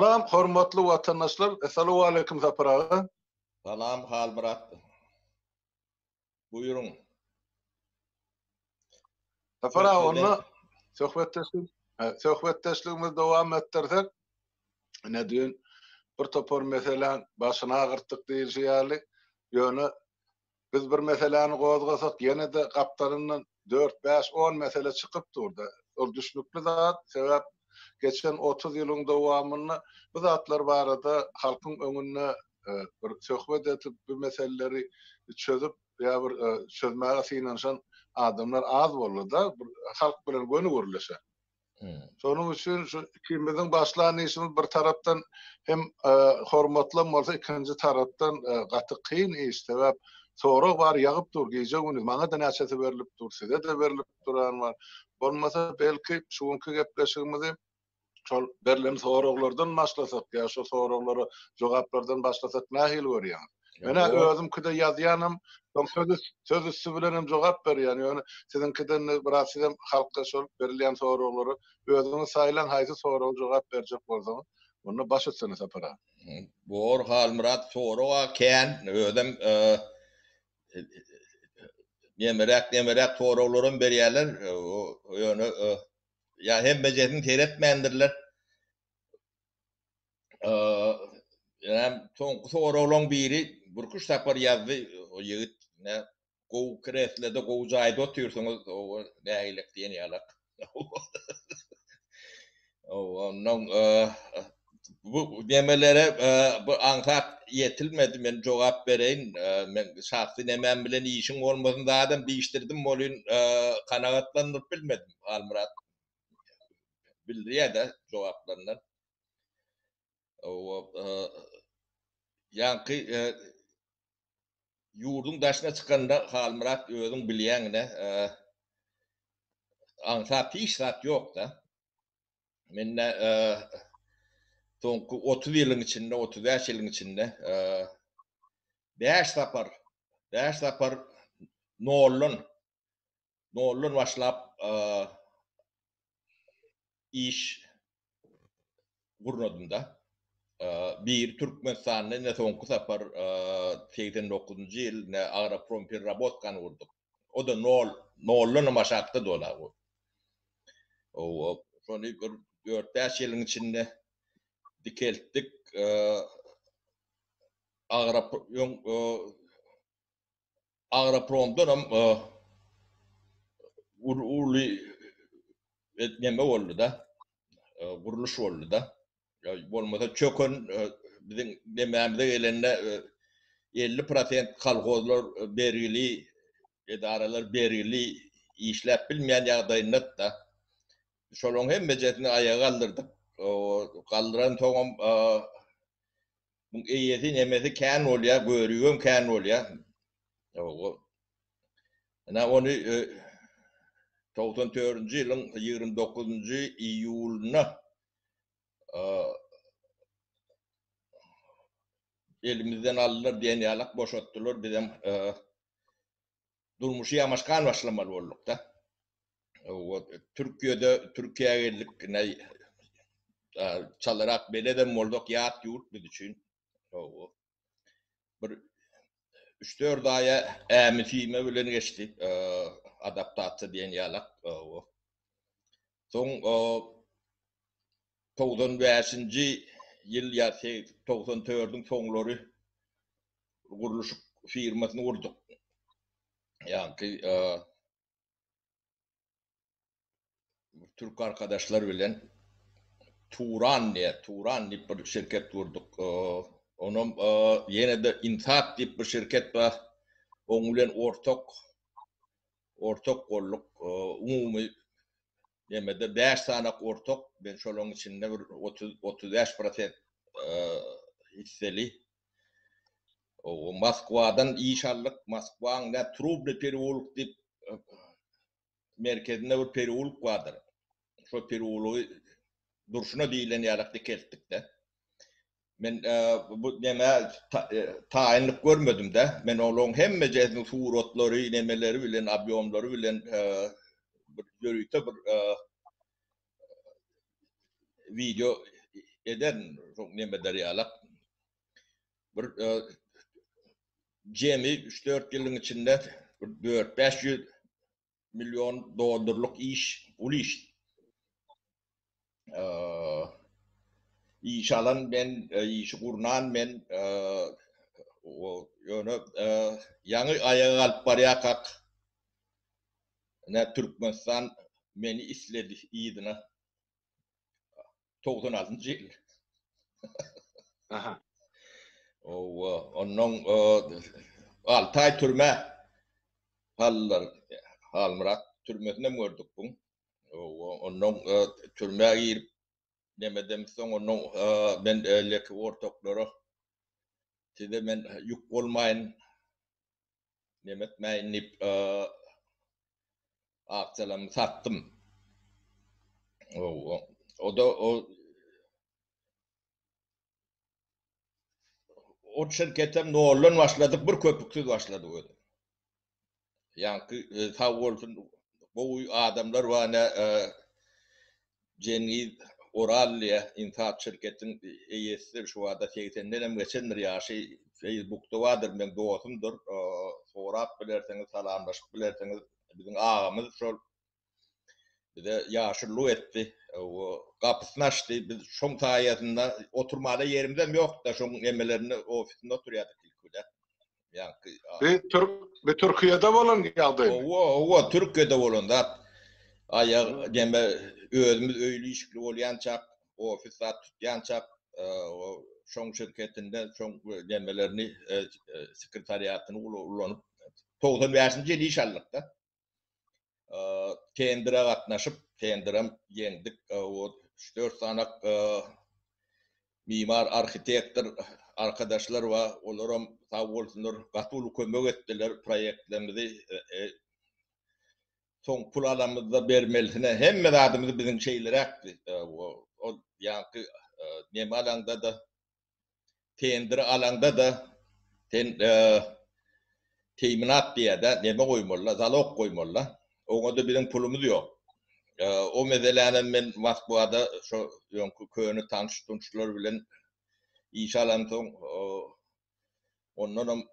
Salam, hormatly vatandaşlar. Assalamu alaykum Zafer ağa. Salam Halmurat. Buyurun. Zafer ağa, onu söhbetdeşligimiz devam ettirsek, ne diýin, bir topor meselen başyna agyrtdyk diýilýärli. Ýöne biz bir meseleni gozgasak, ýene de gaplaryndan 4, 5, 10 mesele çykyp durdy. Ol düşnükli zat, sebäp geçen 30 ýylyň dowamyny bu zatlar barada halkyň öňüne bir söhbet edip bu meseleleri çözüp ýa bir çözmäge synanşan adamlar az boldy da halk bilen göni görleşe. Şonuň üçin şu ikimiziň başlanyşymyz bir tarapdan hem hormatlam bolsa, ikinji tarapdan gaty kyn iş sebäp sorak bar ýagyp dur gece gündüz maňa da näçesi berilip dur, size de berilip duran bar. Bolmasa belki şuňky gepleşigimizi şol berilen soraklardan başlasak ýa şu soraklary jogaplardan başlasak nähil görýär? Mene özümkide ýazýanym, söz üstü bilenem jogap berýän. Ýöne sizinkiden biraz sizem halka şol berilýän soraklary özüňiz saýlan haýsy soraga jogap berjek bolsaňyz, onu baş etseňiz apara. Bor Halmurat soraga kän özüm nemerek soraklaryny berýärler. Ýöne ýa hem bejetin teretmendirler. Yani soraklaryň biri burkuş tapar ýazdy, o ýigit ne gow kreslede gow jaýda otursaňyz o nähilek diýen ýalak. Ondan bu demelere bu aňsat ýetilmedi, men jogap bereýin. Men şahsy nemem bilen işiň bolmasyn zaten biýişdirdim, bolýan kanagatlandyryp bilmedim Halmurat. Bildirýär de jogaplaryndan. Ýanky ýurdun daşyna çykanda Halmurat özüň bilýäňine aňsat hiç zat ýok da. Menne soňky 30 ýylyň içinde, 35 ýylyň içinde 5 sapar nollun başlap iş gurradym da. Bir Türkmenistanyň ne soňky sapar 89-njy ýyl ne Agroprom Perrabotkany gurduk. O da nollun maşakda dolar o. Şonu 4-5 ýylyň içinde dikeltdik. Agropromdan urly etmeme boldy da. Guruluş boldy da. Bolmasa çökün bizim demämizde gelende 50% kalgozlar berili, edareler berili işläp bilmeýän ýagdaýynda da. Şolaryň hem bejetini aýaga galdyrdyk. Galdyran toňam bu eýeti nemesi kän bolýar, görügüm kän bolýar. Ana onu 94-nji ýylyň 29-njy iýuluna elimizden aldylar diýen ýalak boşatdylar, bizem durmuşy ýamaşkan başlamaly bolduk da. Türkiýe'ye geldik, çalarak beleden bolduk, ýat ýurt biz üçin. Bir 3-4 aýa ämifime bilen geçdi, adaptasiýa diýen ýalak. Soň 95-nji ýyl ýa 94-üň soňlary guruluş firmasyny gurduk. Ýanky Türk arkadaşlar bilen Turan diýip bir şirket gurduk. Onum ýene de Insat diýip bir şirket bar. Oň bilen ortak bolduk. Umumy demede 5 sanak ortak, ben şolaryň içinde bir 35% hisseli. O Moskwadan iş aldyk. Moskwaň da Trubny perewolyk diýip merkezinde bir perewolyk bardyr. Şo perewolygy durşuna diýilen ýalakda keldik de. Men bu neme taýinlik görmedim de. Men olaryň hemme jeýsiniň suratlary, nemeleri bilen, abiomlary bilen bir görüýte bir video eden çok nemederi alak. Bir Cemi 3-4 yılın içinde 4-500 milyon dolarlık iş, ul iş. İş alan ben, işi kurnan ben, o yönü yanı ayağı alıp baraya kak. Ne Türkmenistan beni isledi iyidine. 96. yıl. Aha. Onun 6 ay türme halmırat türmesine mi gördük bu? Onun türmeye girip demedem son onun ben leki ortakları size ben yük olmayın demetmeyin nip akçalarımı sattım. O da o şirketem ne olun başladık bir köpüksüz başladı o. Yani sağ olsun bu adamlar var ne Cengiz Oral'ya inşaat şirketin EYS'dir şu anda 80'den geçendir yaşı Facebook'ta vardır ben dostumdur. Sorap bilerseniz salamlaşıp bilerseniz bizim ağamız şol bir de yaşlı etti. O kapısını açtı. Biz şom sayesinde oturmada yerimizden yok da şom emelerini ofisinde oturuyorduk ilk. Yani Bir Türkiye'de olan geldi. O Türkiye'de olan da ayağı deme özümüz öyle işli olyançak ofis sat tutyançak o şom şirketinde şom demelerini sekreteriyatını ullanıp 95. yıl iş aldıkta tendere katnaşıp tenderem yendik o 4 tane mimar architektör arkadaşlar var olaram sağ olsunlar katulu kömek ettiler proyektlerimizi son pul alanımızda vermelisine hem adımızı bizim şeylere aktı o yankı neme alanda da tender alanda da teminat diye de neme koymalılar zalog koymalılar ona da bizim pulumuz yok. O meselenin men Moskva'da şu yonkü köyünü tanıştırmışlar bilen iş alanton ondan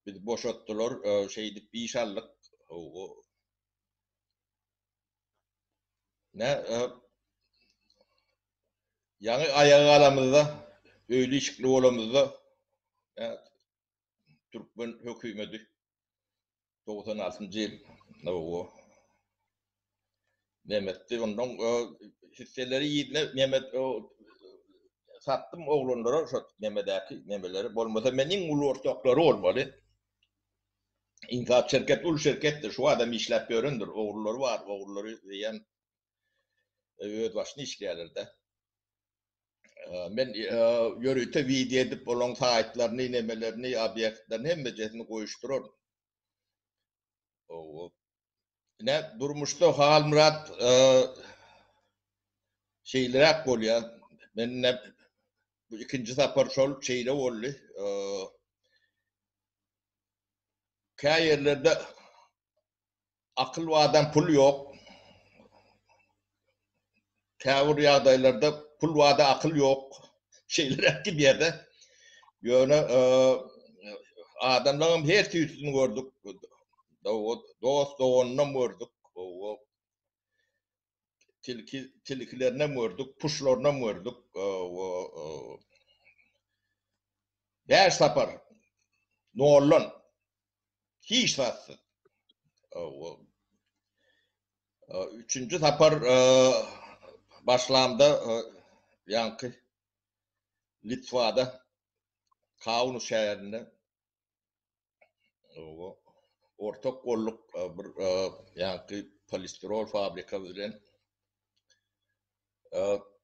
biz boşalttılar şeydi bir iş aldık ne yani ayağı alamızda öyle işlikli olamızda Türkmen hükümeti 96. yıl o Mehmet'ti ondan hisseleri yiydiler Mehmet sattım oğlanlara şu Mehmet'deki Mehmet'leri bolmasa benim ulu ortakları olmalı. İnşaat şirket ul şirkettir şu adam işlep göründür oğulları var oğulları diyen öd başını işlerler de. Ben yürüte video edip olan saatlerini nemelerini obyektlerini hem becesini koyuşturur. Ne durmuştu Hal Murat şeyler oluyor. Ben ne bu ikinci sefer şol şeyle oldu. Köy yerlerde akıl vaden pul yok. Kavur yağdaylarda pul vade akıl yok. Şeyler gibi yerde. Yani adamların her türlüsünü gördük. Dost doğanını gördük. Tilkilerine gördük. Puşlarına gördük. Her sefer ne olun? Hiç satsın. Üçüncü sefer başlamda yankı Litva'da Kaunus şehrinde ortak kolluk bir yankı polisterol fabrika bilen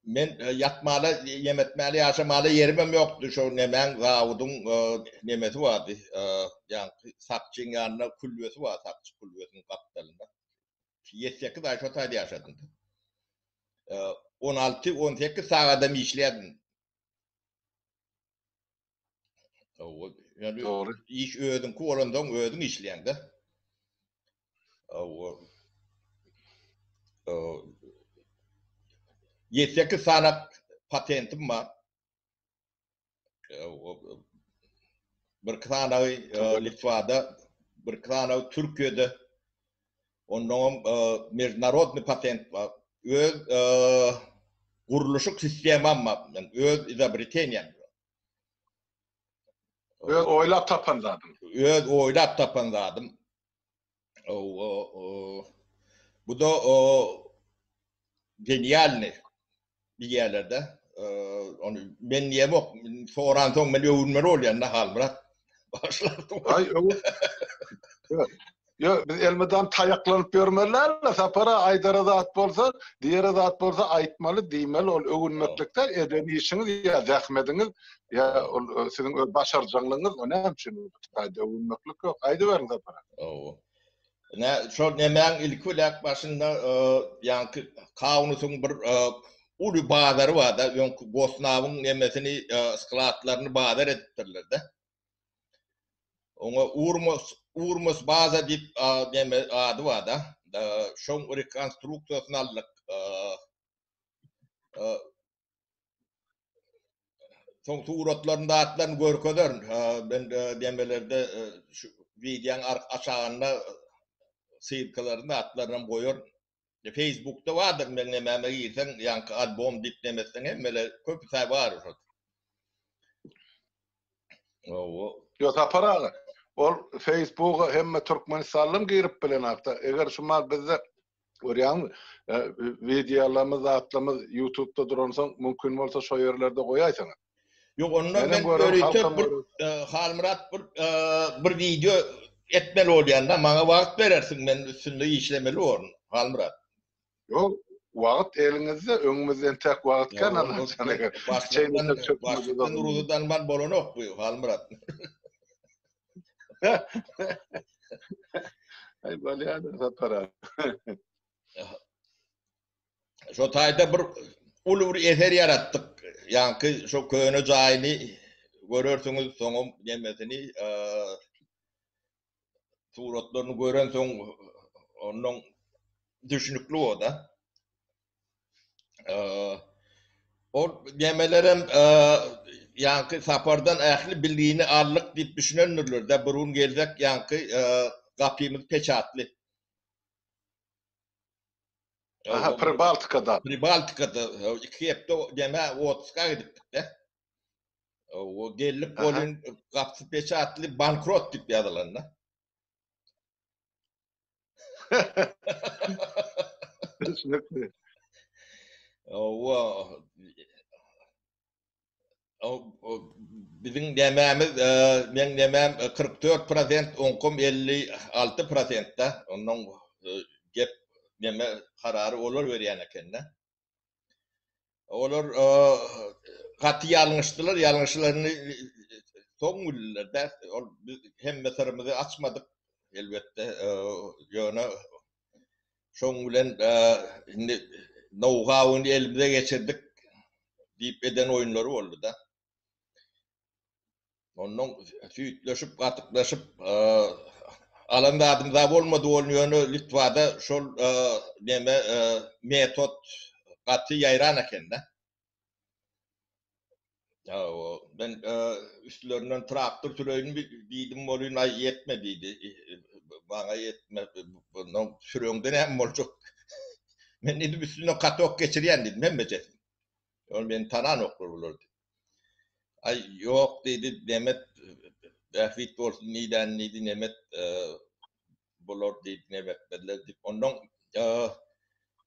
men yatmalı yemetmeli yaşamalı yerim yoktu şu nemen zavudun nemeti vardı yankı Sakçın yanına kulübesi var Sakçı kulübesinin kapitalında 7-8 ay şu tayda yaşadım 16-18 sağada işledim. Yani doğru. İş ödün kuolandan ödün işleyendi. 7-8 sana patentim var. Bir tane Litvada, bir tane Türkiye'de. Onun международный patent var. Öz kuruluşuk sistemam var. Yani öz izabriteniyan. Öz oylap tapanladım. Öz oylap tapanladım. Bu da genialni bir yerlerde. Onu ben niyem yok. Soğuran son ben övünmeli oluyor. Ne hal Murat? Başladım. Ay yo biz elmeden tayaklanıp görmelerle sapara aydara da at bolsa, diğeri de at bolsa aytmalı, diýmeli, ol öwünmeklikler eden işiniz ya zähmediniz ya sizin başarjanlygyňyz o näme üçin aýda öwünmeklik ýok. Aýdy berin sapara. Ne şol nemäň ilki ulak başynda ýanky kawnusyň bir uly bazary bar da, ýonky Bosnawyň nemesini skladlaryny bazar etdirler de. Ona Urmus baza dip neme adı var da. Şoň rekonstruksiýasynalyk soň suratlarynda atlaryny görkezler. Ben demelerde şu videoň aşagynda syrkalarynda atlaryny goýar. Facebook'ta vardır men näme girsen ýanky album dip demesden hemmele köp say bar. Yo sapara ol Facebook'a hemme Türkmenistanlym girip bilen hakda. Eger şumal bizde görýärmi videolarymyz, atlamyz YouTube'da duransoň mümkin bolsa şo ýerlerde goýaýsaňyz. Yok ondan ben öğretip Halmurat bir video etmeli olýanda maňa wagt berersiň men üstünde işlemeli bolun Halmurat. Yok wagt eliňizde öňüňizden tek wagt kanalan sanaga. Başdan urudan man bolanok bu Halmurat. Ay balýada sapara. Şo taýda bir ulur eser yaratdyk. Ýanky şo köne jaýyny görersiňiz soňum demesini suratlaryny gören soň onuň düşünükli o da. O demelerim ýanky sapardan ähli bildiğini allyk diýip düşünenler de burun geljek ýanky gapymyz peçatly. Aha, Pribaltikada. Pribaltikada 2 hepde deme Otska gidipdik de. O gelip bolun gapsy peçatly bankrot diýip ýazylandy. Bizim dememiz men demem 44% onkum 56% da onun gep neme kararı olur berýän ekende. Olar gaty ýalňyşdylar, ýalňyşlaryny soňullarda hemme tarymyzy açmadyk elbetde ýöne şoň bilen know-how'uny elimize geçirdik diýip eden oýunlary boldy da. Ondan süýtleşip, gatyklaşyp alandadyň da bolmady bolan ýöne Litvada şol neme metod gaty ýaýran ekende. Ben üstlerinden traktor süreýin diýdim bolýan ay ýetmedi diýdi. Bana ýetme bundan süreňden hem boljak. Men dedim üstüne katok geçirýän dedim hem bejedim. Ol men tanan oklar. Ay yok dedi Demet Dafit bolsun nidi Demet bolor dedi Demet dediler. Ondan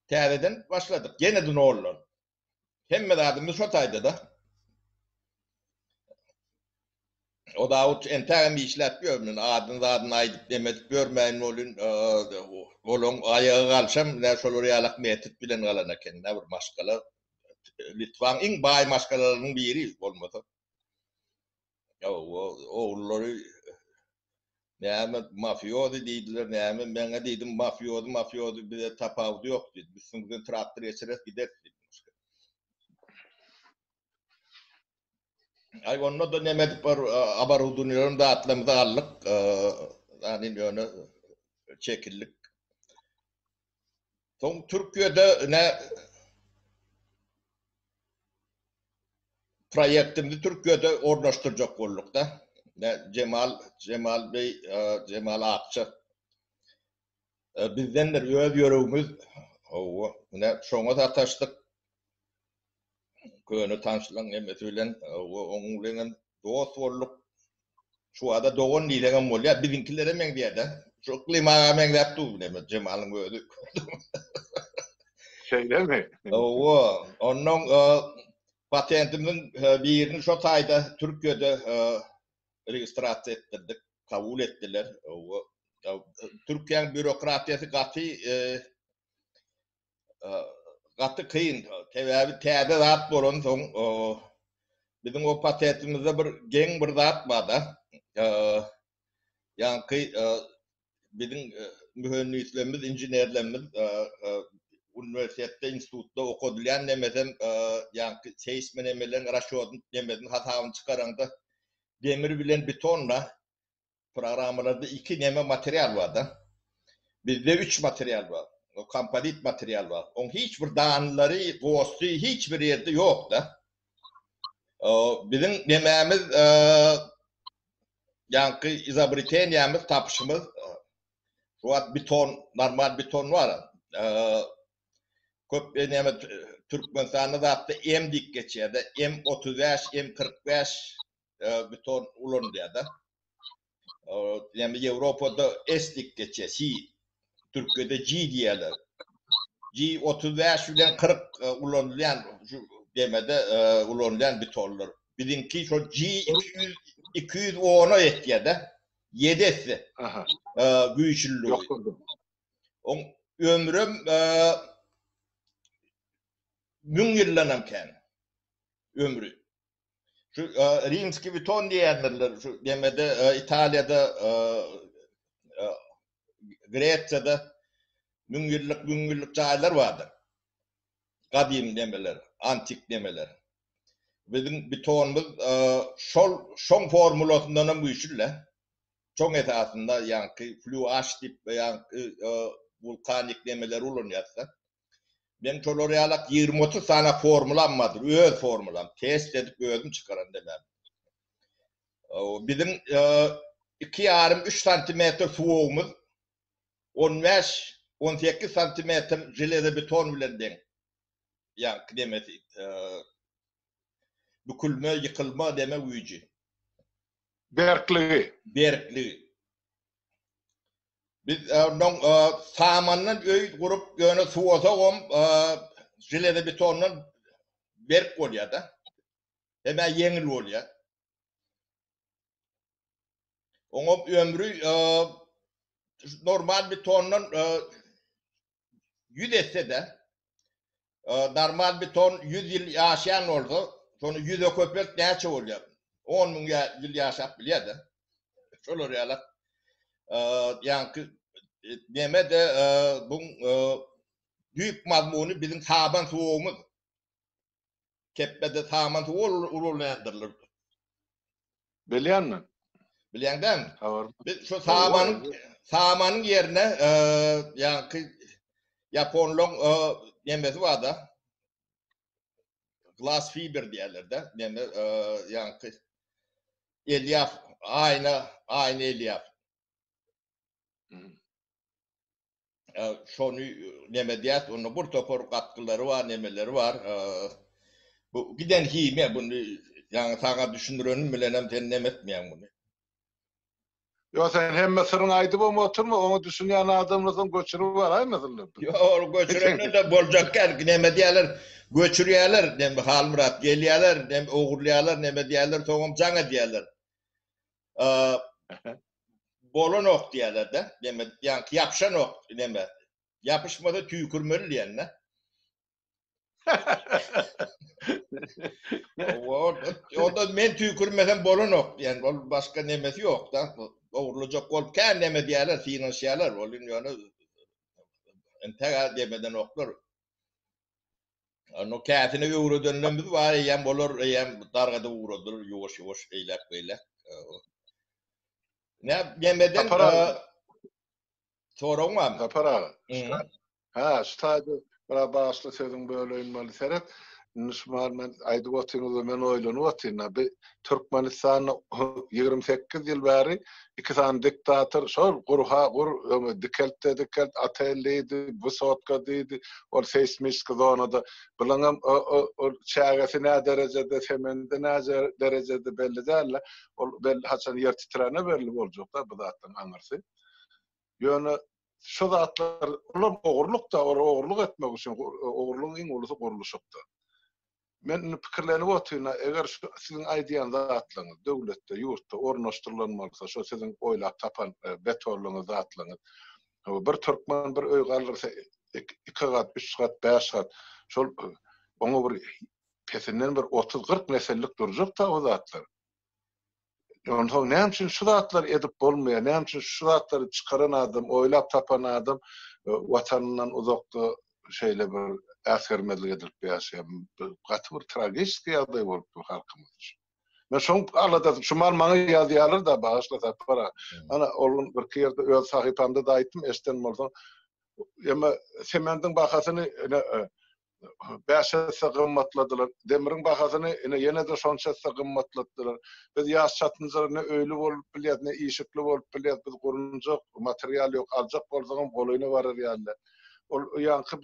täzeden başladık. Gene de nolar. Hemme adymyz şo taýda da. O da entägem işläp görmün adyn aýdyp Demet görmäň bolun bolun ayağa galşam näşolar ýalak metit bilen galan eken. Bir maşgala Litwaň iň baý maşgalarynyň biri bolmasa. Oğulları näme mafiozy diýdiler, näme meňe diýdim mafiozy bize tapawdy ýok diýdi. Biz sizden traktor geçirip giderdik. Ay onda da näme bir abarudynyň da atlamyza allyk, ýani ýöne çekildik. Soň Türkiýede proyektimizi Türkiye'de ornaştıracak olduk da. Cemal Bey, Cemal Akçı. Bizden de öz yorumumuz şoňa da taşdyk. Köni tanşylan emesi bilen oňun bilen dost bolduk. Şu ada dogon diýilen bolýar, bizinkilere meň diýerde. Şu klimaga meň diýip durdy Cemalyň özü. Şeyde mi? Onun patentimiň birini şo taýda Türkiýede registrasiýa etdirdik, kabul etdiler. Türkiýanyň bürokratiýasy gaty kyn, täze zat bolan soň bizim o patentimizde bir geň bir zat bar da. Ýani bizim mühendislerimiz, injenerlerimiz üniversitede, institutda okudylýan nemeden ýani seýsme nemelerini raşodun nemeden hatabyny çykaranda demir bilen betonla programlarda 2 neme material var da. Bizde 3 material var. O komposit material var. Onun hiçbir dağınları, gostu hiçbir yerde yok da. Bizim nememiz yankı izobritaniyemiz tapışımız şu an beton, normal beton var. Köp neme Türkmenistan'da da hatta M dik geçiyor da. M35, M45 beton ulun diye da. Yani Avrupa'da S dik geçiyor. C. Türkiye'de G diyorlar. G35 bilen 40 ulanılan demede ulanılan betonlar. Bizimki şu G210'a etkiye de 7'si güçlülüğü. Ömrüm 1000 yıllanamken ömrü. Şu Rimski beton diyenler şu demede İtalya'da Greçya'da 1000 yıllık çaylar vardır. Kadim demeler, antik demeler. Bizim betonumuz şon formulasından güçlü. Çok esasında yankı fluaş tip yankı vulkanik demeler ulunyatsa. Ben çoloriyalak 20-30 tane formulam öz formulam. Test edip özüm çıkaran demem. Bizim 2,5-3 santimetre soğuğumuz 15-18 santimetre jilede beton bilen den. Yankı demesi. Bükülme, yıkılma deme gücü. Berkliği. Biz onun samanın öy kurup yöne suosa jilede betonun berk oluyor da. Hemen yengil oluyor. Onun ömrü normal betonun 100 etse de normal beton 100 yıl yaşayan oldu. Sonra 100 köpek neçe oluyor? 10 bin yıl yaşap biliyor da. Şöyle oraya yankı deme de bu büyük mazmunu bizim taban soğuğumuz. Keppede taban soğuğu uğurlandırılır. Biliyor musun? Biliyor değil mi? Tamam. Biz şu samanın yerine yankı Japonluğun yemesi var da. Glass fiber diyorlar da. Yani yankı elyaf aynı elyaf. Şonu neme diyet onun bir topor katkıları var, nemeleri var. Bu giden hime bunu yani sana düşündürenin bilenem tennem etmeyen bunu. Yo sen hem Mısır'ın aydı bu oturma onu düşünen adamların göçürü var ay Mısır'ın. Yo göçürenler de bolcakken neme diyorlar göçürüyorlar neme halmurat geliyorlar neme oğurluyorlar neme diyorlar soğum cana diyorlar. Bolon ok diyorlar da neme yani yapışan ok neme yapışmadı tüykürmeli diyenler. O da men tüykürmeden bolon ok yani başka nemesi yok da. Oğurlacak olup kendime diyorlar, finansiyerler olun yani entegral demeden oklar. O kâtine uğru dönümümüz var, yem olur, yem dargada uğrudur, yoğuş eylek beylek. Ne yemeden sorun var mı? Tapara. Ha, stadi bana bağışlı sözün böyle olmalı seyret. Nişmal men aýdy gotyňyzda men oýlanyp otyrna bir Türkmenistan 28 ýyl bäri iki tane diktator şol dikelt atelliydi, Vysotka diýdi, ol seismik zonada bilaňam o çägesi nä derejede, semende nä derejede belli däl. Ol belli haçan ýer titrene belli boljak da bu zatdan aňyrsy. Ýöne şu zatlar ular ogurluk etmek üçin ogurlugyň iň ulusy guruluşykda. Men pikirlenip otyna eger siziň aýdýan zatlaryňyz döwletde, ýurtda ornaşdyrylanmalsa, şo siziň oýlap tapan betorluňyz zatlaryňyz. Bir türkmen bir öý galyrsa 2 gat, 3 gat, 5 gat şol oňa bir pesinden bir 30-40 nesellik durjak ta o zatlar. Ýöne näme üçin şu zatlar edip bolmaýar, näme üçin şu zatlary çykaran adam, oýlap tapan adam watanyndan uzakda şeýle bir äsgermezlik edilip ýaşaýan gaty bir tragik ýagdaý bolup halkymyz üçin. Men şoň aladadım, şu mal maňa ýazýarlar da bagyşlasa para. Ana olun bir ýerde öz sahypamda da aýtdym, eşden bolsa. Ýa-ma semendiň bahasyny 5 hassa gymmatladylar. Demiriň bahasyny ýene de şonça hassa gymmatladylar. Biz ýaş çatynjylaryna öýlü bolup bilýär, ne işikli bolup bilýär, biz gurunjak material ýok, aljak bolsaňam golyna barar ýaly. Ol ýanky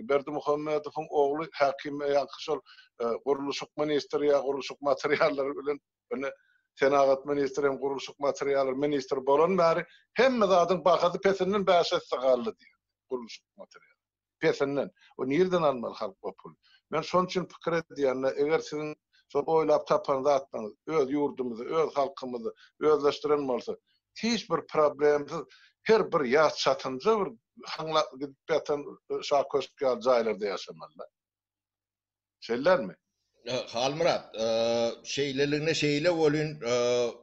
Berdi Muhammedowyň ogly hakim ýanky şol guruluşyk ministri ýa guruluşyk materiallary bilen öne senagat ministri hem guruluşyk materiallary ministri bolan bäri hemme zadyň bahasy pesinden 5 hassa galdy diýär. Guruluşyk material. Pesinden. O nerden almaly halk bu pul? Men şon üçin pikir edýän, eger siziň şol oýlap tapan zatlaryňyz öz ýurdumyzy, öz halkymyzy özleşdiren bolsa, hiç bir problemsiz her bir ýaş çatynja bir haňlap gidip ýatan şaköşkal jaýlarda ýaşamalylar. Şeýlermi? Halmurat, şeylelerine şeyle bolun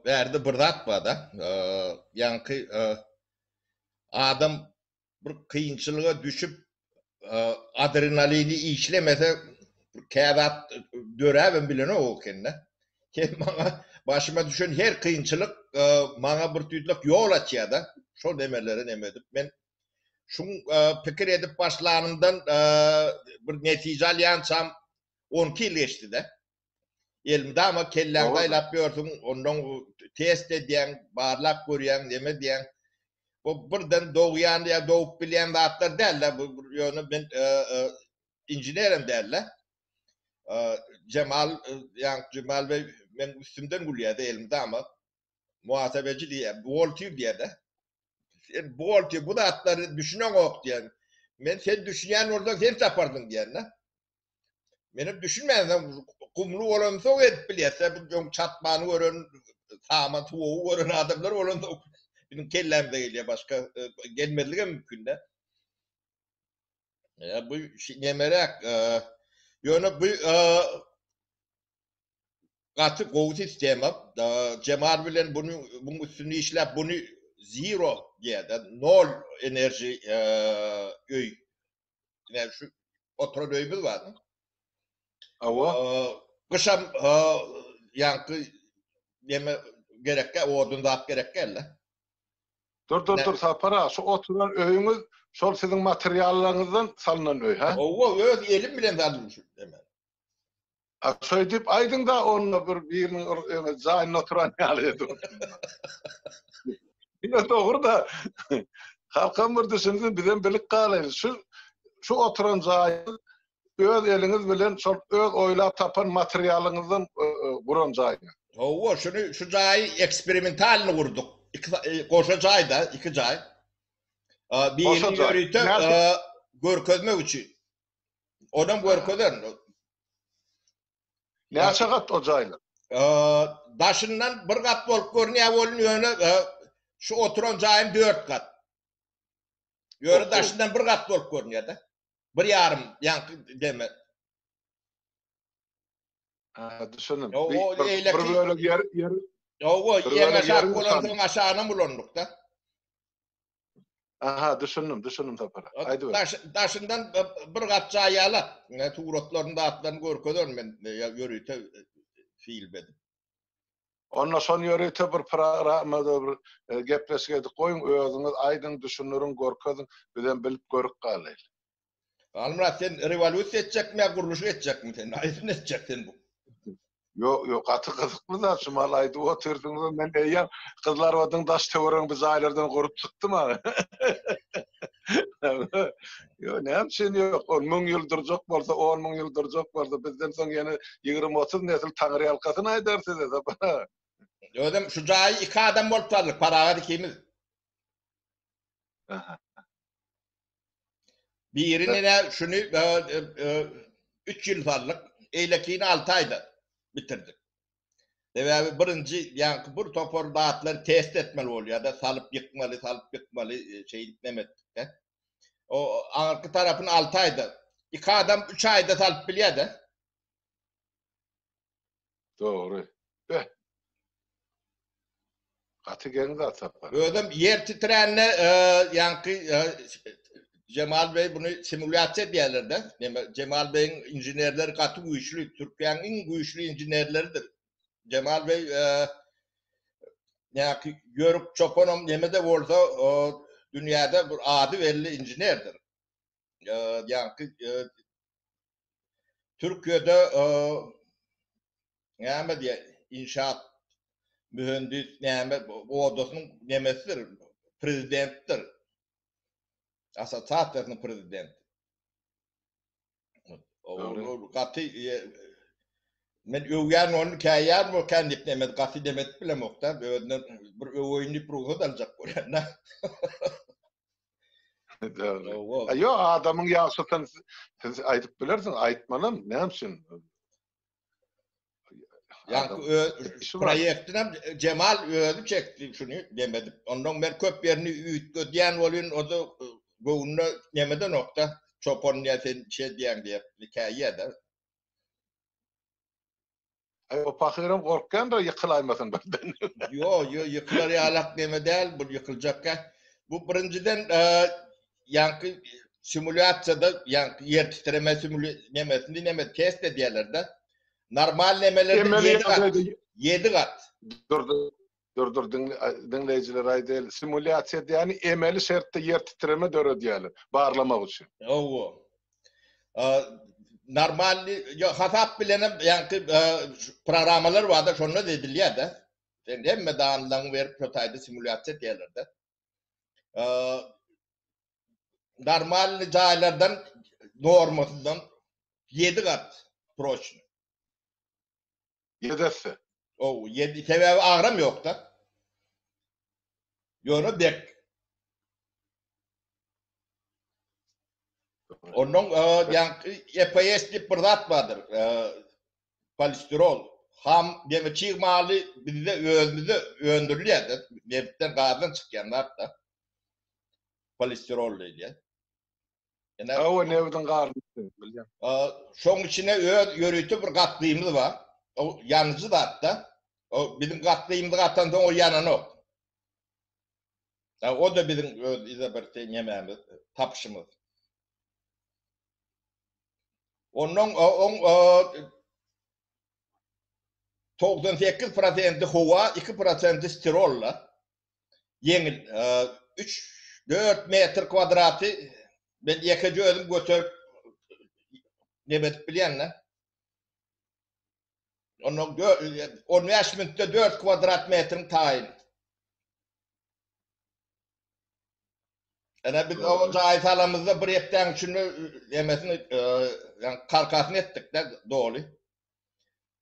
verdi bir zat bada. Ýanky adam bir kıyınçılığa düşüp adrenalini işlemese käbat döräbim bilen o kenne. Bana başıma düşen her kıyınçılık bana bir tüýdük ýol açýarda. Şol demeleri demedim. Men şun pikir edip başlanymdan bir netije alýansam 12 ýyl geçdi de. Elimde ama kellen gaýlap ýördüm, ondan test edýän, barlap görýän, neme diýän. Bu birden doğuyan ya doğup bilýän zatlar däl. Bu ýöne ben injinerim däl. Cemal ve men üstümden gülýärdi elimde ama muhasebeci diýär, voltýy diýär. Sen voltýy bu zatları düşünen ok diýär. Men sen düşünýän orada sen tapardyň diýär. Menim düşünmezdim, kumlu olan soň edip bilýärse, bu çatmany gören, sama tuğu gören adamlar olan benim kellemde geliyor, başka gelmedilge mümkün de. Ya bu nemerak, ýöne bu gaty gowy sistema, Cemal bilen bunun üstüne işläp bunu zero diýär, nol enerji öý. Yani şu oturan öýümüz var. Kışam yankı yeme gerekke, odun zat gerekke. Dur sapara, şu oturan öýüňiz şol siziň materiallaryňyzdan salynan öý, ha? O öz elim bilen salynmyş hemen. Şöyle dip aydın da onunla birinin zaýyna oturan ýaly. Ýa dogry da halkam bir düşündüm, bizden bilik galy. Şu oturan zaýy öz eliňiz bilen şol öz oýlap tapan materialyňyzdan guran jaýy. Şu jaýy eksperimentalny gurduk. Goşa jaýda, iki jaý. Birini ýöritip görkezmek üçin. Onam görkezen. Näçe gat o jaýlar? Daşyndan bir gat bolup görnýär bolýar, şu oturan jaýym 4 gat. Ýöre daşyndan bir gat bolup görnýär da. 1,5 yankı deme. Düşünün. Bir böyle yer o ýene şak bolandyň aşagyna bulandyk da. Aha, düşündüm tapara. Aýdy ber. Daşyndan bir gat jaý alat. Tuğratlaryny da atlaryny görkezän men ýörüte fiilbedim. Ondan sonra ýörüte bir programda bir gepleşik edip goýun, özüňiz aýdyň düşünürüň görkezin bilen bilip görüp galyl. Almırat sen revolüsiya edecek mi, kuruluş edecek mi sen? Aydın edeceksin bu. Yok katı kızıklı da şu malaydı oturdunuz ben deyim kızlar odun taş tevorun biz aylardan korup çıktı mı? Yok ne yapsın yok 10 ming yıl duracak bolsa 10 ming yıl duracak bolsa bizden soň ýene 20-30 nesil taňry ýalkasyny aýdarsyz bana. Ödem şu jaýy 2 adam bolup turarlyk paraga dikimiz. Birine şunu 3 yıl farlyk, eýlekini 6 aýda bitirdik. Sebäbi birinji ýa-ni bir topor dağıtları test etmeli bolýar da salyp ýykmaly şeýlik nemetdik. O arka tarapyny 6 aýda. 2 adam 3 aýda salyp bilýär de. Doğru. Katı gelin de atsaplar. Ödüm yer titrenle yankı Cemal Bey bunu simülasyon diyorlar da. Cemal Bey'in injinerleri katı güçlü. Türkiye'nin en güçlü injinerleridir. Cemal Bey yankı Yörük Çopanom nemede olsa dünyada bir adı belli injinerdir. Yankı Türkiye'de yani diye inşaat mühendis näme bu odasynyň nemesidir, prezidentdir. Asosiasiýasynyň prezidenti. O gaty men öwgän onu käýär bu kendip nemet gaty demet bilemokda öňden bir öwýünli program aljak bolýar. Doğru. Yo adamın ýaşatan siz aýdyp bilersiň, aýtmanam, näçin? Yani proyektine Cemal özü çekti şunu demedim. Ondan ben köp yerini ödeyen olun o da bunu yemede nokta. Çopon ya sen şey diyen diye hikaye de. O pakirim korkan da yıkılaymasın benden. Yo yıkılar yalak deme değil bu yıkılacak. Bu birinciden yankı simülasyada yankı yer titreme nemesini nemet test ediyorlar da. Normal nemelerde 7 kat. Dur dinleyiciler aýdyl. Simülasyon yani emeli şertde yer titreme döre diýerler. Barlamak üçin. Owo. Normal hasap bilen yani programmalar var da şonu dedilýär da. Sen hemme dağından verip prototype simülasyon diýerler de. Normal jaýlardan normasından 7 kat proçny. Yedesi. O 7 sebebi ağrım yok da. Yonu dek. Onun yani EPS bir zat vardır. Kolesterol. Ham deme çıkmalı bizde özümüzde öndürülüyor. Devletten gazdan çıkyanlar da. Kolesterol diye. Yani o nevden gardı. Şoň içine yörütü bir gatlığımız var. O yanıcı da hatta. O bizim gatlığımızı gatan o yananok. O da bizim izabirte yemeğimiz, tapışımız. Onun 98% hava, 2% stirolla. Yengil 3-4 metre kvadratı ben yekeci özüm götürüp nemet bilyenle. Onun 15 minütte 4 kvadrat metrin tayin. Yani biz o aytalamızda bir hepten şunu demesini yani karkasını ettik de doğru.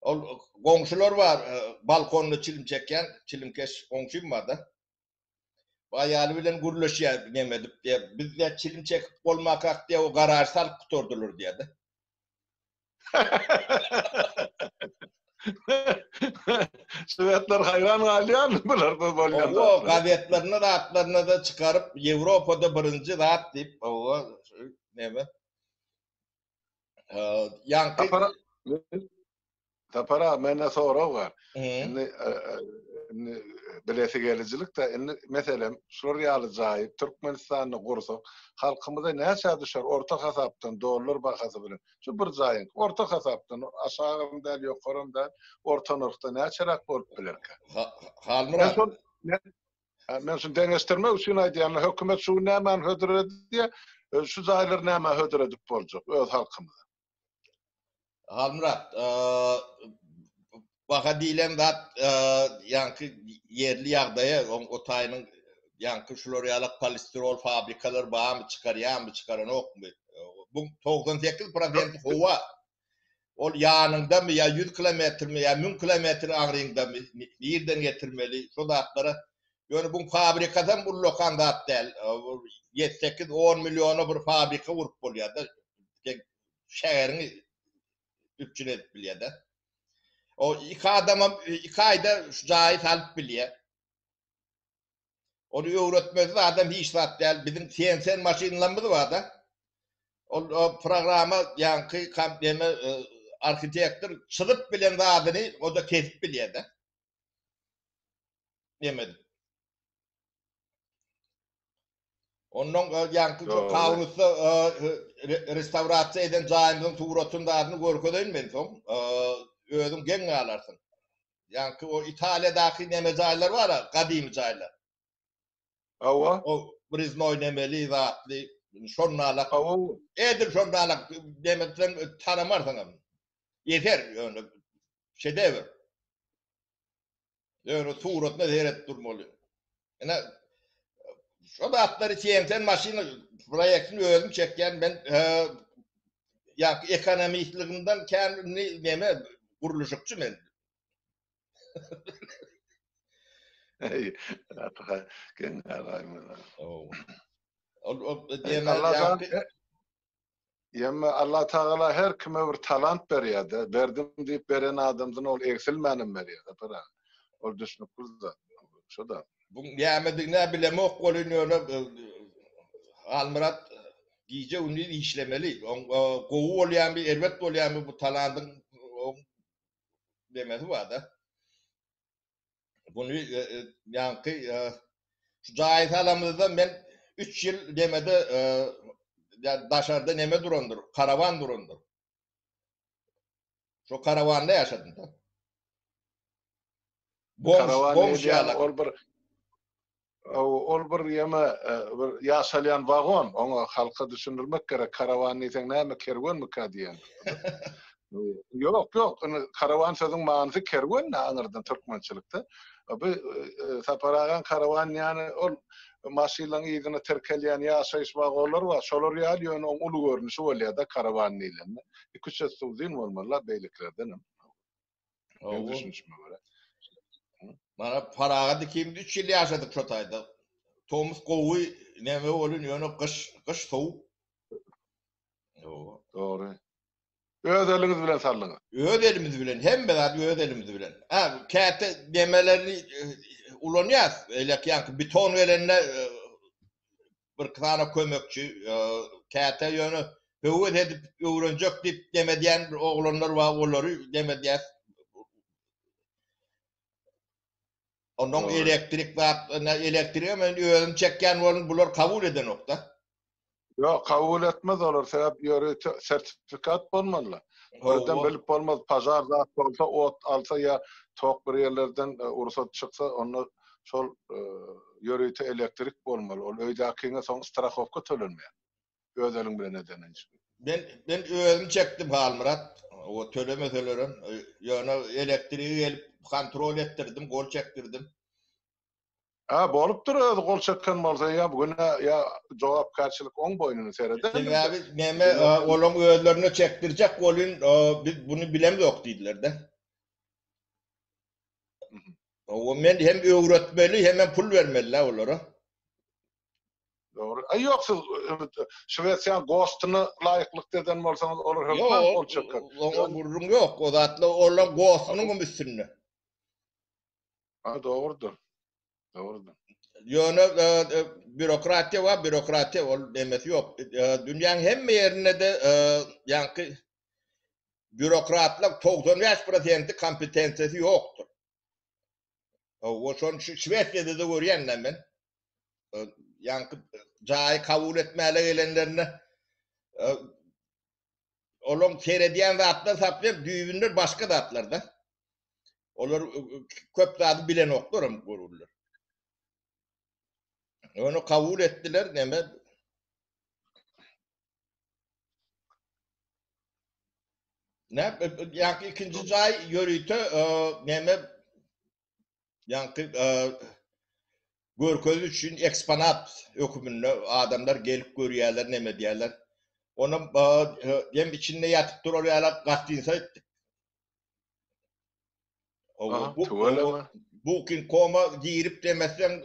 O komşular var balkonda çilim çeken, çilimkeş komşum var da. Bayağı bilen gurlaşıyor demedik diye. Biz de çilim çekip olmakak diye o garaj salk tuturdulur diye de. Sovyetler hayran galyan bular bu bolýan. O gazetlerini rahatlarına da çıkarıp Avrupa'da birinci rahat deyip o neme? Yankı Tapara mene soru var. Bilesi gelicilik de mesela Suriýaly jaýy Türkmenistanyny gursak halkymyza näçe düşer ortak hasapdan dollar bahasy bilen. Şu bir jaýyň ortak hasapdan aşagynda ýokarynda orta nokta näçerak bolup bilerkä. Men şu deňeşdirme üçin aýdýan hökümet şu nämen hödüredi diýe Şu zaýlar näme hödür edip boljak öz halkymyza. Halmurat, baka diýlen zat ýanky yerli ýagdaýa o taýynyň ýanky şular ýalak polisterol fabrikalar barmy çykaran okmy? Bu 98% howa ol ýanyňdamy ýa 100 kilometrmi ýa 1000 kilometr agryňdamy ýerden getirmeli. Şo zatlara ýöne bu fabrikadan bu lokan zat däl. 7-8-10 milyona bir fabrika urup bolýar-da. Şäheriň üpçün edip bilýär-de. O iki adamam 2 ayda şu jaýy salyp bilýär. Onu öwretmedi adam hiç zat däl. Bizim CNC maşynalarymyz bar-da. O programa ýanky kampdeme arhitektor çyzyp bilen zadyny o da kesip bilýär-de. Demedi. Ondan ýanky kawrusy restaurasiýa eden jaýymyzyň suratyndasyny görkezden men soň özüň geň alarsyn. Ýanky o Italiýadaky neme jaýlar bar, gadymy jaýlar. Awa. O Briznoy nemeli zatly şonnalar. Awa. Edir şonnalar demekden tanamarsyň. Yeter ýöne şedevr. Ýöne suratna heret durmaly. Ene şu zatları çeýenten maşyna proýektini özüm çekýän ben ýa ekonomistliginden kendini neme guruluşukçu men. Hey, atha gen araýmylar. O Ýemme Allah Taala her kime bir talant berýär. Berdim diýip beren adamdan ol eksilmänim berýär. Ol düşünüp bizde. Şo da. Bu ýamedigine bilemok bolýar Almurat giýje uny işlemeli. Gowy bolýan bir erbet bolýan bu talantyň demesi bar-da. Bunu ýanky şu jaý salamyzda men 3 ýyl demede daşarda neme durandyr, karavan durandyr. Şo karavanda ýaşadym da. Bomş ol bir ýeme bir ýaşalýan wagon, oňa halka düşündirmek gerek. Karawan diýsem näme kerwen mi diýen. Yok, karawan sözüň manysy kerwen aňyrdan türkmençilikde. Bu saparagan karawan ýany ol maşynyň ýygyny terkelýän ýaşaýyş wagonlar bar. Şolar ýaly ýöne uly görnüşi bolýar-da karawan diýilen. 2-3 suwdyn bolmalar beýliklerden. O düşünüşme göre. Mana Paraga dikimde 3 ýyl ýaşadyk şo taýda. Tomuz gowy neme bolun ýöne gyş sow. Doğru. Öz eliniz bilen sallyňyz. Öz elimiz bilen, hemme zat öz elimiz bilen. Käte demelerini ulanýas, elek ýanky beton berenle bir kana kömekçi, käte ýöne höwet edip öwrenjek diýip demedýän oglanlar bar, olary demedýäs. Ondan elektrik zat, elektriğe men özüm çekýän bolun bular kabul eden okda. Yok, kabul etmez olur. Sebep sertifikat bolmalı. Oradan bilip bolmaz. Pazar zat bolsa, ot alsa ya tok bir yerlerden urursat çıksa onu şol yörüte elektrik bolmalı. Ol öýdäkiňe soň strahowka tölenmeýär. Özeliň bilen edenen. Ben özüm çekdim Halmurat. O tölemeselerin ýöne elektriği gelip kontrol ettirdim, gol çektirdim. Bolupdyr öz gol çekken bolsa ýa bugüne ýa jogapkarçylyk oň boýnuny sereden. Sebäbi neme olaň özlerine çekdirjek golün biz bunu bilemdik diýdiler-de. O men hem öwretmeli hem pul bermeli olara. Doğru. Ýoksa Şwetsiýa gostuny laýyklyk deden bolsaňyz olar hökmen gol çeker. O yok, o zatly olar gostunyň üstünde. Doğrudur. Doğrudur. Ýöne bürokratiýa we bürokratiýa ol demesi ýok. Dünýäň hemme ýerinde de ýanky bürokratlyk 95% kompetensiýeti ýokdur. O şon Şwetsiýada da görýänler men. Ýanky jaý kabul etmäle gelenlerine olum seredýän zatlar sapýar düýbünler başga zatlarda. Olar köp zady bilen oklarym görürler. Onu kabul ettiler neme Ne yani ikinci cay yörüytü neme yani görköz üçün eksponat hükümünde adamlar gelip görüyorlar neme diyorlar. Onun hem içinde yatıp duruyorlar kaçtıysa ettik. Aha, tuvalama. Bu gün koma girip demezsen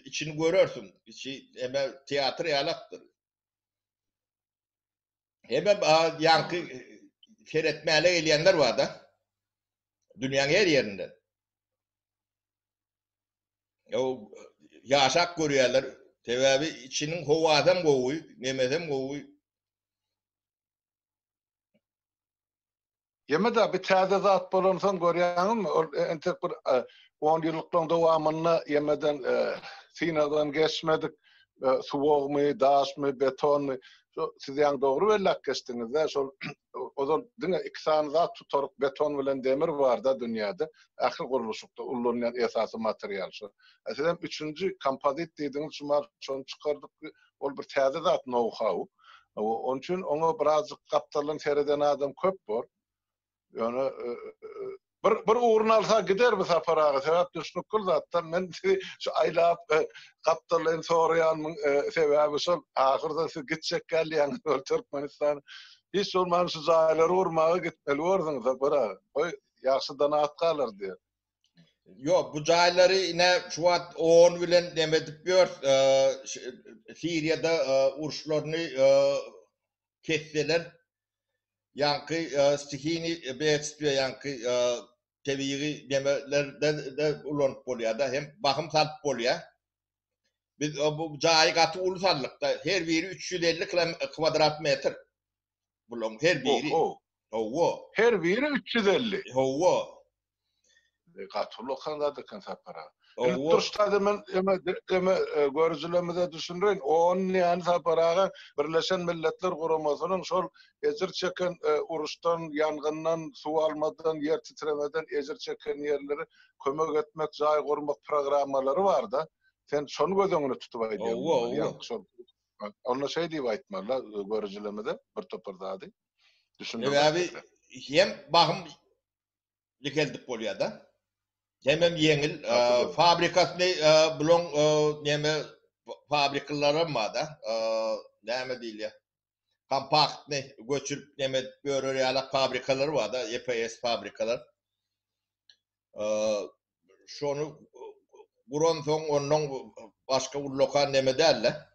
içini görürsün. İçi hemen tiyatro yalaktır. Hemen yankı seyretmeye geleyenler var da. Dünyanın her yerinden. O yaşak görüyorlar. Sebebi içinin hovazam kovuyu, nemezem kovuyu. Yemede bir täze zat bolansan görýäňmi? Entek bir 10 ýyllyklaň dowamyna yemeden sinadan geçmedik. Suwogmy, daşmy, betonmy. Siz ýa dogry bellek geçdiňiz da şol ozal diňe ikisany zat tutarok beton bilen demir bar da dünýäde. Ahir guruluşykda ulanýan esasy material şu. Aslında üçüncü kompozit diýdiňiz şonu çykardyk. Ol bir täze zat know-how. Onun üçin oňa biraz kaptalan sereden adam köp bor. Yani bir uğrun alsa gider bu safaraga sebep düşnükül zattan men şu aylap kaptalan sorayan sebebi şol ahirde siz gitjek gelýän Türkmenistan hiç olmansız aylar urmağa gitmeli boldyňyz bara oy ýaşy danaat galar diýer. Yok bu cayları yine şu an 10 bilen demedik gör Suriye'de uruşlarını kesseler. Yankı stihini beğenmiyor yankı tebiği demelerde de ulanıp oluyor da hem bakım salıp oluyor. Biz bu cayı katı ulusallıkta her biri 350 kvadrat metre. Bulun her biri. Oh. Her biri 350. Oh. Katılıkanda da kansapara. Turşta men görüzülemede düşünürün 10 ýany saparaga Birleşen Milletler Guramasynyň şol ejir çeken uruşdan, ýangyndan, suw almadan, ýer titremeden ejir çeken ýerleri kömek etmek, jaý gurmak programmalary bar da. Sen şonu gözüňe tutup aýdýan. Onda şey diýip aýtmalar görüzülemede bir topardady. Düşündüm. Abi hem bakım dikeldik bolýar da. Hemem yeňil fabrikasny bulun neme fabrikalara ma da näme diýilýär. Kompaktny göçürüp neme görýärler fabrikalary var da EPS fabrikalar. Şonu buron soň onuň başga lokan neme derler.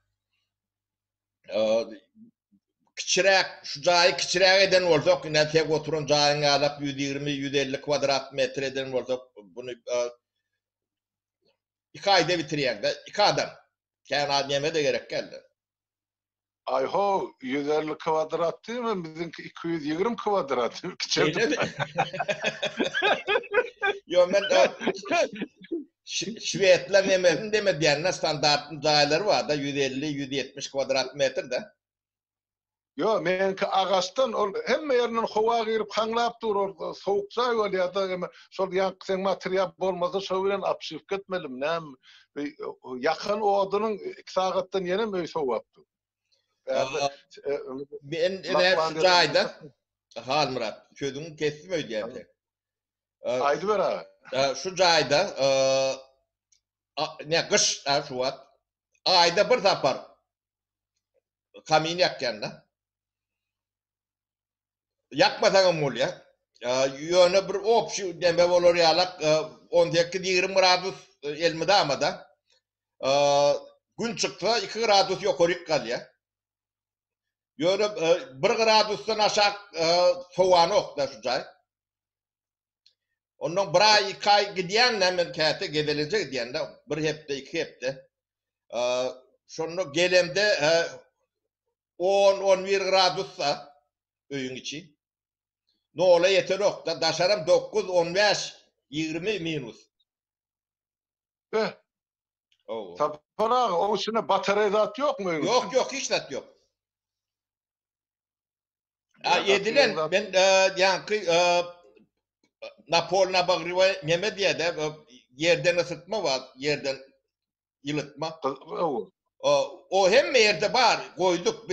Kiçirek, şu jaýy kiçirek eden bolsak, ine tek oturan jaýyň alap 120-150 kvadrat metre eden bolsak, bunu 2 aýda bitirýär da, 2 adam. Kän näme de gerek geldi. Ayho 150 kvadrat diýme, bizinki 220 kvadrat. Kiçirek. Yo men Şwedler näme demedýär, standart jaýlary bar da 150-170 kvadrat metre de. Yo, menki ağaçtan hemme ýerinden howa girip haňlap durur, sowuk jaý bolýar da, şol ýankyň material bolmasa şo bilen apşyp gitmelim. Näme ýakyn odunyň 2 sagatdan ýene möý sowapdy. Men şu jaýda Halmurat, sözüňi kesdim öýdýär. Aýdy ber aga. Şu jaýda ne gyş şu wagt aýda bir tapar kamin ýakýanda. Yakmasaňam bolýar. Ýöne bir opşy dembe bolar ýalak 18-20 gradus elmide amada. Gün çyksa 2 gradus ýokary galýar. Ýöne 1 gradusdan aşak soğany okda şu jaý. Onuň bir ay 2 ay gidýän men käte gedelenje gidýände 1 hepde 2 hepde. Şonu gelemde 10-11 gradussa öýüň içi. Nola yeterok da daşaram 9, 15, 20 minus. Tapara o içine batarya zat yok mu? Yok hiç zat yok. Yedilen ben yankı Napolna bagriva neme diye de yerden ısıtma var, yerden yılıtma. O hem yerde var koyduk.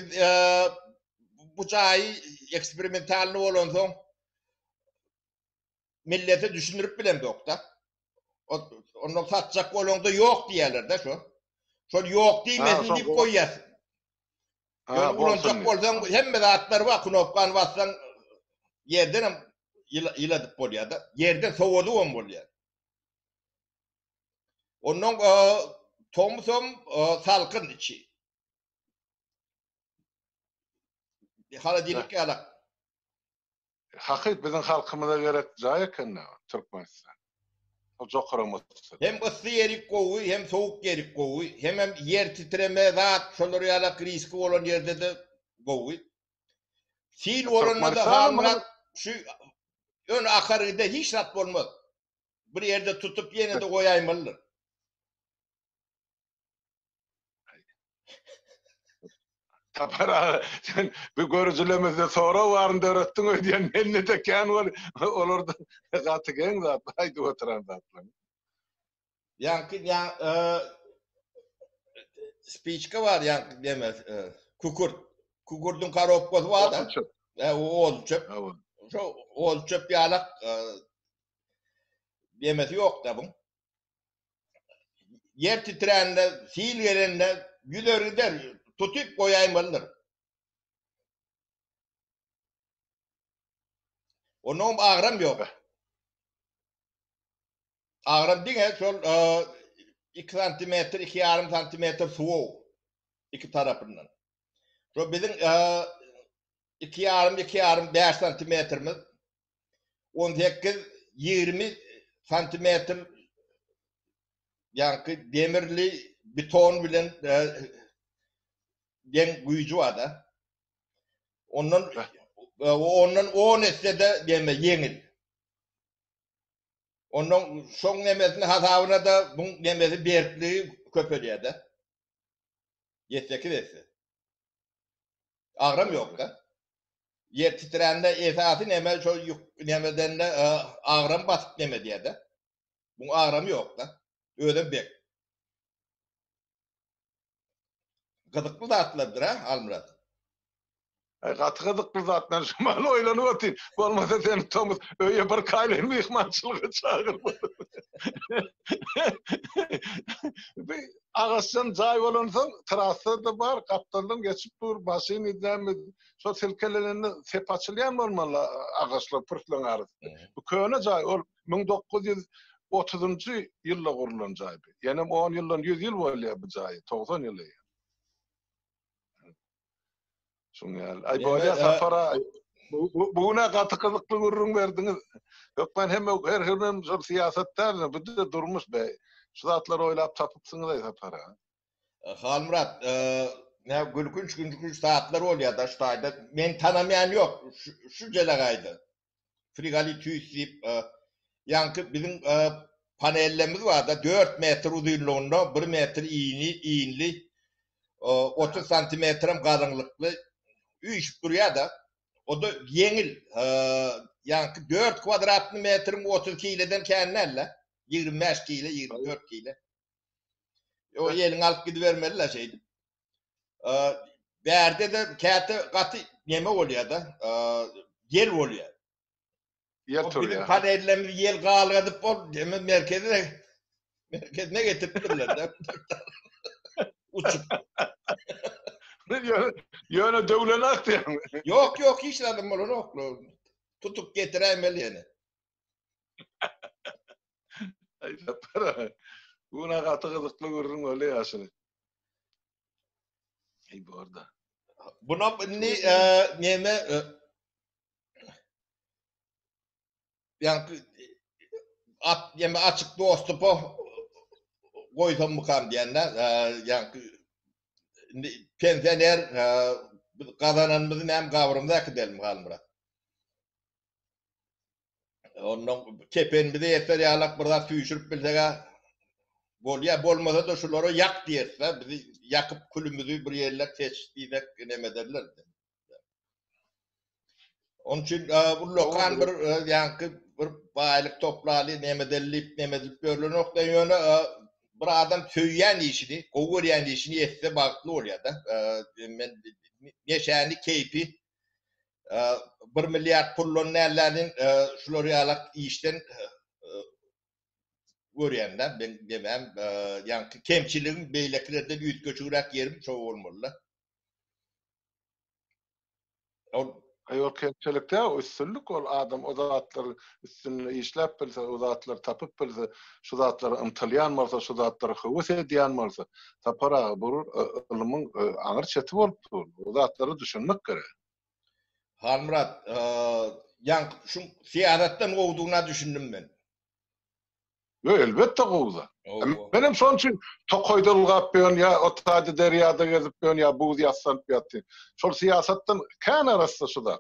Bu çayı eksperimentalini olan son millete düşünürüp bilen yok da. Onun satacak olanda yok diyorlar da şu. Şol yok değilmesin deyip koyuyorsun. Yani ulanacak olsan hem de atlar var knopkan bassan yerden iladıp oluyor da. Yerden soğudu on oluyor. Onun Thompson salkın içi. Haladilik yalak. Hakik bizim halkımıza gerek jay eken Türkmenistan. O jokuramaz. Hem ısı yerik kovu, hem soğuk yerik kovu, hem yer titreme, zat, şolları yalak riski olan yerde de kovu. Sil olanına da halmırat, şu ön akarıda hiç rat olmaz. Bir yerde tutup yine de koyaymalıdır. Tapara sen bir görücülemezde sonra varın öğrettin ödeyen eline de kan var. Olurdu katı gen zat. Haydi oturan zatlar. Yankı ya speechka var yankı demez. Kukurdun karopkoz var da. O oğul çöp. Şu oğul çöp yalak demesi yok da bunun. Yer titreyenle, sil yerinde yüzörü der, tutup koyaymalıdır. Onun ağrım yok. Ağrım değil, şol 2 santimetre, 2,5 santimetre soğuk. İki tarafından. Şu bizim 2,5 5 santimetremiz 18-20 santimetre yankı demirli beton bilen den gücü var da. Onun 10 etse de deme yengil. Onun son nemesini hasabına da bu nemesi berkliği köpeliyor da. 7-8 etse. Ağrım yok da. Yer titrende esası neme şu nemeden de ağrım basıp neme diye de. Bu ağrım yok da. Öyle bek. Gıdıklı da atladır ha Almurat. Katı bir zatlar şumal oylanıp atayım. Olmasa senin Tomuz öyle bir kaylayın yıkmançılığı çağırır. Ağasın cay olansan trasa da var. Kaptandan geçip dur. Basın iddiamı. Şu silkelelerini sepaçılayan olmalı ağaçla pırtlan arası. Bu köyüne cay ol. 1930 yılla kurulan cay. Yani 10 yıldan 100 yıl oluyor bu cay. 90 yılı. Şungal. Ay böyle safara bugüne katı kızıklı gurrun verdiniz. Yok ben hem her hırın siyasetler bu da durmuş be. Şu zatlar oylap tapıpsınız ay safara. Halmurat ne gülkünç saatler oluyor da ştayda. Men tanımayan yok. Şu celagaydı. Frigali tüysip yankı bizim panellerimiz var da 4 metre uzunluğunda 1 metre iğnli 30 santimetre kalınlıklı 3 buraya da o da yengil yankı 4 kvadratlı metrin 30 kilodan kendinlerle 25 kilo 24 kilo o yerin alıp gidivermeliler şeydi verdi de katı yeme oluyor da yel oluyor yer o turuyor bizim panellerimiz yel kağıladıp merkezine getirttirirler de uçup yöne dövlenak diye. Yok hiç adım olur yok. Tutup getiremeli yani. Ay para. Buna katı kızıklı gurrun öyle yaşını. Ay bu arada. Buna neme yani yeme açık dostu po koydum mukam diyenler yani pensioner kazananımızın hem kavramda gidelim kalmıra. Onun kepenimizi yeter yalak burada tüyüşürüp bilsek bolmasa da şuları yak diyerse bizi yakıp külümüzü bir yerler seçtiğine nemederler. Onun için bu lokal bir yankı bir baylık toplalı nemedilip görülür nokta yönü bir adam söyleyen işini, kovuryan işini etse baklı oluyor da. Neşeni, keyfi 1 milyar pullon nerlerden şulary alak işten görýänler ben demem ýa-ni kemçiligiň beýleklerden üýtgeçigirek yerim şo bolmaly. Ol kemçilikde üstünlük ol adam o zatlar üstünlüğü işläp bilse, o zatlar tapıp bilse, şu zatları ymtylýan bolsa, şu zatları howes edýän bolsa, tapara burur ilmiň aňyr çeti bolup dur. O zatları düşünmek gerek. Halmurat, ýa-ni şu siýasatdan gowdugyna düşündim ben. Yo elbette gowda. Benim son için tokoydulgap bilen ya otady derýada gezip bilen ya buz ýassan ýatdy. Şol siýasatdan kan arasynda şuda.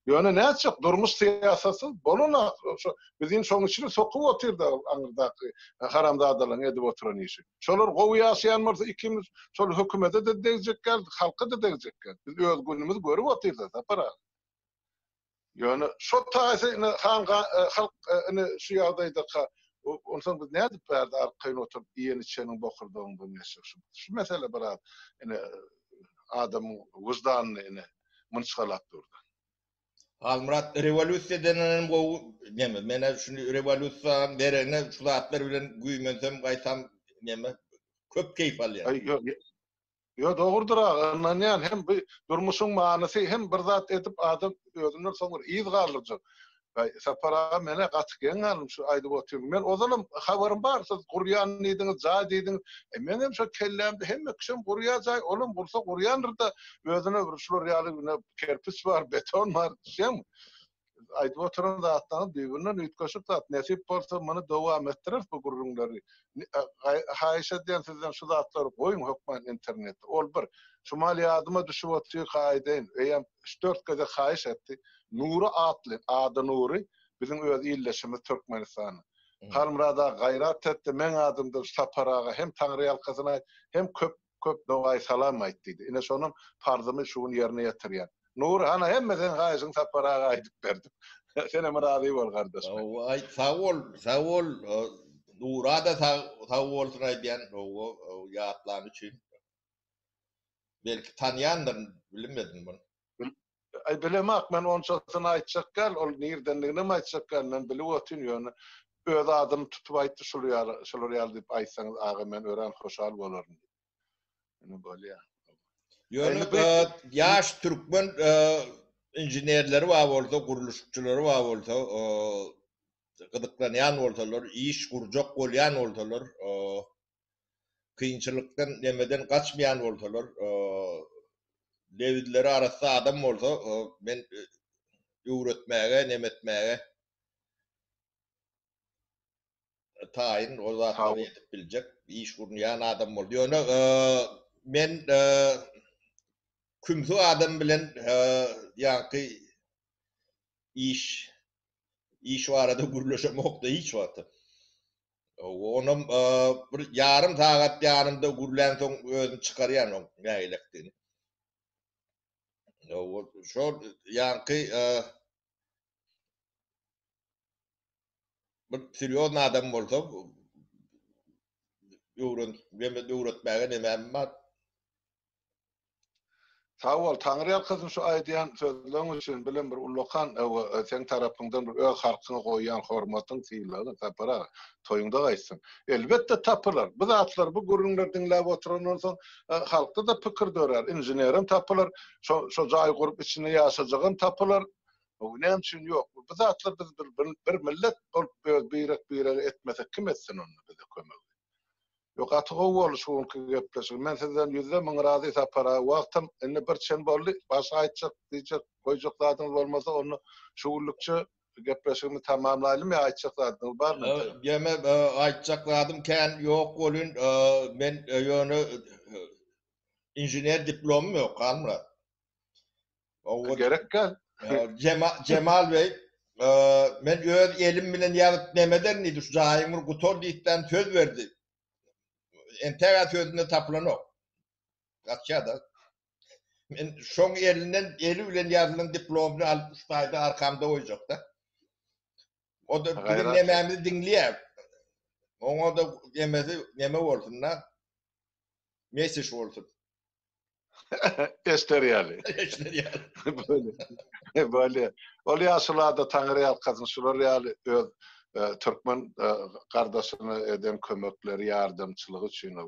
Ýöne näçe durmuş siýasatsy bolana şo bizim şoň içine sokup otyrdy aňyrdaky haramzadalyň edip oturan işi. Şolar gowy ýaşaýan bolsa ikimiz şol hökümete de degjek geldi, halka da degjek geldi. Biz öz günümüz görüp otyrdyk tapara. Ýöne şo taýsy halk şu ýagdaýda ondan biz näde berdi arkaýyn oturup ýeni içeniň bokurdygyny ýaşaýar. Şu mesele biraz adamyň wyjdanyny mınçgalap durdy. Halmurat revolüsiýa denen gowy näme? Mene şunu revolüsiýa berene şu zatlar bilen güýmensem gaýsam näme? Köp keýif alýar. Yo dogrudur aňan hem durmuşyň manysy hem bir zat edip adam özünden soňra iýiz galyrjak. Sapara mene gatyken alym şu aýdyp oturýum. Men ozalym habarym bar, siz gurýan diýdiňiz, jaý diýdiňiz. Men hem şu kellemde hemme kişim gurýa jaý, olum bolsa gurýandyr da özüne bir şu realygyna kerpiç bar, beton bar, şem. Aýdyp oturan zatlaryň birbirinden üýtgeşip zat nesip bolsa muny dowam etdirir bu gurrunlary. Haýşa diýen sizden şu zatlary goýun hökmen internetde. Ol bir Şumali adyma düşüp oturýar gaýdyn. Eýem 3-4 geze haýş etdi. Nuri atly, adı Nuri, bizim öz illeşimiz Türkmenistan. Halmurada gayrat etdi, men adımda saparaga hem Tanrı ýalkasyna hem köp doway salam aýtdy. Ine şonun farzymy şuň ýerine ýetirýän. Nuri ana hemmeden gaýsyň saparaga aýdyp berdim. Sen hem razy bol gardaş. Ay sağ ol. Nurada sağ bolsun aýdýan o ýatlany üçin. Belki tanıyandır, bilmedim bunu. Bilemek, men onçasını aýtjak gal, ol nirdenligini mi aýtjak gal, men bilip oturýan. Öz adymy tutup aýtdy, şolar ýaly diýip aýtsaňyz, aga men ören hoşal bolarym. Ene bolýar. Ýöne ýaş türkmen injinerleri bar bolsa, guruluşçulary bar bolsa, gydyklanýan bolsalar, iş gurjak bolýan bolsalar, kıyınçılıktan nemeden kaçmayan bolsalar, lewidleri arasında adam bolsa, ben öwretmäge, nemetmäge taýyn o zatlar edip biljek, iş gurunýan adam boldy. Ýöne men kümsü adam bilen ýa-ni iş barada gurulşamokda hiç wagty. Onum bir yarım saat ýanymda gurlan soň özüni çykarýan o gaýlekdini. Şol ýa-ni bir seriýoz adam bolsa öwretmäge nemem bar. Sağ ol, Tanrı ýalkasyn şu aýdýan sözleň üçin bilen bir ulokan sen tarapyňdan bir öz halkyna goýýan hormatyň syýlagy tapara toýuňda gaýsyn. Elbetde tapylar. Bu zatlar bu gurrunlar diňläp oturandan soň halkda da pikir dörer. Injinerim tapylar, şo jaý gurup içinde ýaşajagyn tapylar. O näme üçin ýok. Bu zatlar biz bir millet bolup beýrek etmesek kim etsin onu bize kömek. Yok atığı oluşuğun gepleşik. Men sizden yüzde min razy sapara wagtym indi bir çen boldy. Başga aýtjak, diýjek, goýjak zadyňyz bolmasa onu şuwurlukça gepleşigini tamamlaýlym ýa aýtjak zadyňyz barmy? Ýeme aýtjak zadym kän ýok bolun. Men ýöne injiner diplomum ýok, Halmurat. O gerek gel. Cemal Bey, men öz elim bilen ýazyp nemeden idi şu jaýymyr gutor diýipden söz berdi. Entegra sözünde tapılan o. Kaçada. Men şoň eli bilen ýazylan diplomunu alyp ustaýda arkamda oýjak da. O da nememizi diňleýär. Oňa da neme bolsun da. Mesaj bolsun. Esteriyali. Eşler ya. Böyle. Böyle. Ol ýaşulada Taňry ýalkasyň şular ýaly öz türkmen gardaşyna eden kömekleri, ýardamçylygy üçin o.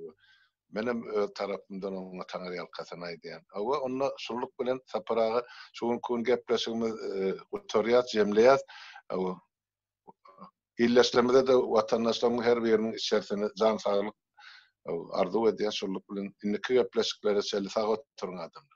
Menem tarapymdan oňa Taňry ýalkasyna aýdýan. Awa onda şuluk bilen saparaga şuň gün gepleşigimiz otoriýat jemleýät. Awa illeşlemede de watandaşlaryň her biriniň içerisine jan saglyk arzu edýän şuluk bilen indiki gepleşikleri seli sagat oturan adam.